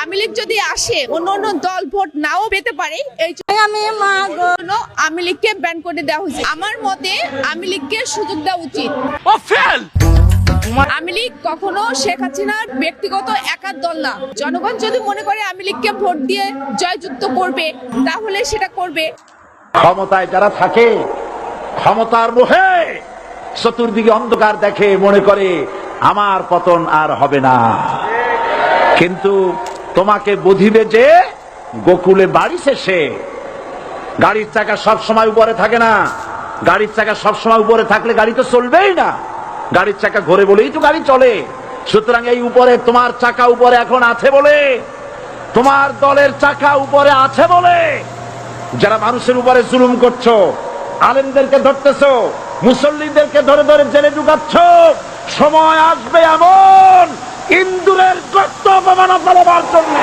আওয়ামী লীগ যদি আসে অন্য অন্য দল ভোট নাও পেতে পারে, এই জন্য আওয়ামী লীগকে ব্যান করে দেওয়া হয়েছে। আমার মতে আওয়ামী লীগকে সুযোগ দেওয়া উচিত। আওয়ামী লীগ কখনো শেখ হাসিনার ব্যক্তিগত একার দল না। জনগণ যদি মনে করে আওয়ামী লীগকে ভোট দিয়ে জয়যুক্ত করবে, তাহলে সেটা করবে। ক্ষমতায় যারা থাকে, ক্ষমতার মোহে চতুর্দিকে অন্ধকার দেখে, মনে করে আমার পতন আর হবে না। কিন্তু তোমাকে বুঝিবে যে গোকুলে বাড়ি শেষে গাড়ির চাকা সব সময় উপরে থাকে না। গাড়ির চাকা সব সময় উপরে থাকলে গাড়ি তো চলবেই না। গাড়ির চাকা ঘোরে বলেই তো গাড়ি চলে। সুতরাং এই উপরে তোমার চাকা উপরে এখন আছে বলে, তোমার দলের চাকা উপরে আছে বলে যারা মানুষের উপরে জুলুম করছো, আলেমদেরকে ধরতেছো, মুসল্লিদেরকে ধরে ধরে জেলে ঢুকাচ্ছ, সময় আসবে এমন ইন্দুরের গর্ত অপমান ফেলবার জন্য